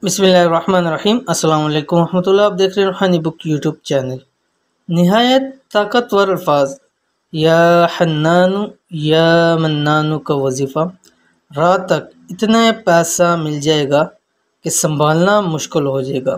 बिस्मिल्लाहिर्रहमानिर्रहीम। अस्सलाम वालेकुम रहमतुल्लाह। आप देख रहे हैं रूहानी बुक यूट्यूब चैनल। निहायत ताकतवर अल्फाज या हन्नानु या मन्नानु का वजीफ़ा। रात तक इतना पैसा मिल जाएगा कि संभालना मुश्किल हो जाएगा।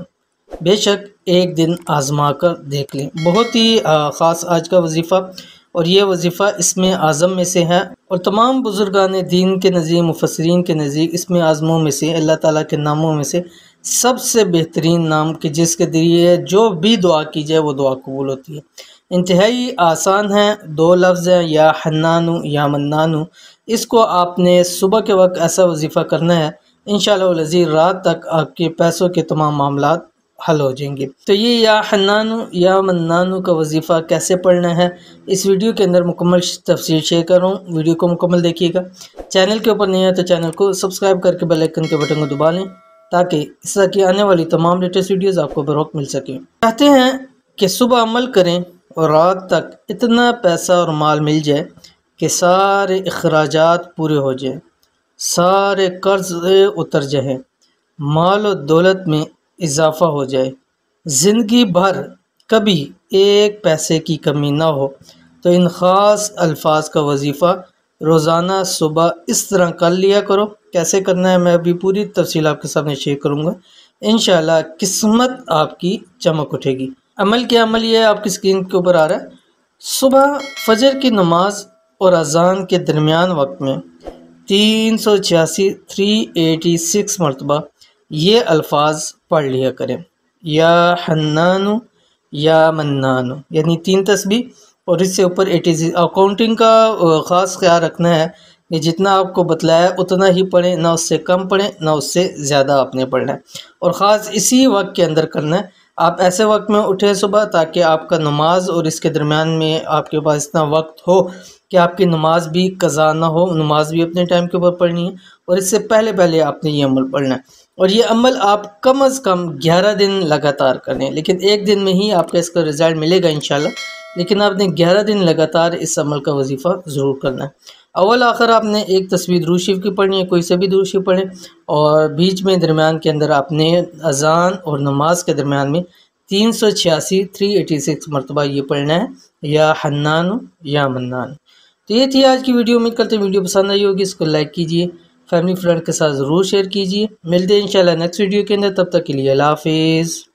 बेशक एक दिन आजमा कर देख लें। बहुत ही ख़ास आज का वजीफ़ा और ये वजीफ़ा इसमें आज़म में से है और तमाम बुज़ुर्गान दीन के नज़ीर मुफस्सिरीन के नज़दीक इसमें आज़मों में से अल्लाह ताला के नामों में से सबसे बेहतरीन नाम कि जिसके ज़रिए जो भी दुआ की जाए वो दुआ कबूल होती है। इंतहाई आसान है, दो लफ्ज़ हैं, या हन्नानु या मन्नानु। इसको आपने सुबह के वक्त ऐसा वजीफ़ा करना है, इंशाअल्लाह वल अज़ीज़ रात तक आपके पैसों के तमाम मामलात हल हो जाएंगे। तो ये या हन्नानु या मन्नानु का वजीफ़ा कैसे पढ़ना है इस वीडियो के अंदर मुकम्मल तफसीर शेयर कर रहा हूँ। वीडियो को मुकम्मल देखिएगा। चैनल के ऊपर नहीं है तो चैनल को सब्सक्राइब करके बेल आइकन के बटन को दबा लें ताकि इस तरह की आने वाली तमाम लेटेस्ट वीडियोज़ आपको बर वक्त मिल सकें। चाहते हैं कि सुबह अमल करें और रात तक इतना पैसा और माल मिल जाए कि सारे अखराजात पूरे हो जाए, सारे कर्ज उतर जाएँ, माल और दौलत में इजाफ़ा हो जाए, ज़िंदगी भर कभी एक पैसे की कमी ना हो। तो इन ख़ास अल्फाज का वजीफ़ा रोज़ाना सुबह इस तरह कर लिया करो। कैसे करना है मैं अभी पूरी तफसील आपके सामने शेयर करूँगा। इंशाअल्लाह किस्मत आपकी चमक उठेगी। अमल क्या अमल ये है आपकी स्क्रीन के ऊपर आ रहा है। सुबह फजर की नमाज और अजान के दरमियान वक्त में 386 मरतबा ये अल्फाज पढ़ लिया करें, या हन्नानु या मन्नानु, यानी 3 तस्बीह और इससे ऊपर 86। अकाउंटिंग का ख़ास ख्याल रखना है कि जितना आपको बतलाया उतना ही पढ़ें, ना उससे कम पढ़ें ना उससे ज़्यादा आपने पढ़ना है और ख़ास इसी वक्त के अंदर करना है। आप ऐसे वक्त में उठें सुबह ताकि आपका नमाज और इसके दरमियान में आपके पास इतना वक्त हो कि आपकी नमाज भी कज़ा ना हो, नमाज भी अपने टाइम के ऊपर पढ़नी है और इससे पहले पहले आपने ये अमल पढ़ना है। और ये अमल आप कम अज़ कम 11 दिन लगातार करें, लेकिन एक दिन में ही आपका इसका रिज़ल्ट मिलेगा इंशाल्लाह। लेकिन आपने 11 दिन लगातार इस अमल का वजीफ़ा ज़रूर करना है। अव्वल आखिर आपने एक तस्बीह दुरूद शरीफ की पढ़नी है, कोई सा भी दुरूद शरीफ पढ़ें और बीच में दरमियान के अंदर आपने अजान और नमाज के दरमियान में 386 मरतबा ये पढ़ना है, या हन्नानु या मन्नान। तो ये थी आज की वीडियो। उम्मीद करते हैं वीडियो पसंद आई होगी। इसको लाइक कीजिए, फैमिली फ्रेंड के साथ ज़रूर शेयर कीजिए। मिलते हैं इंशाल्लाह नेक्स्ट वीडियो के अंदर। तब तक के लिए अल्लाह हाफिज़।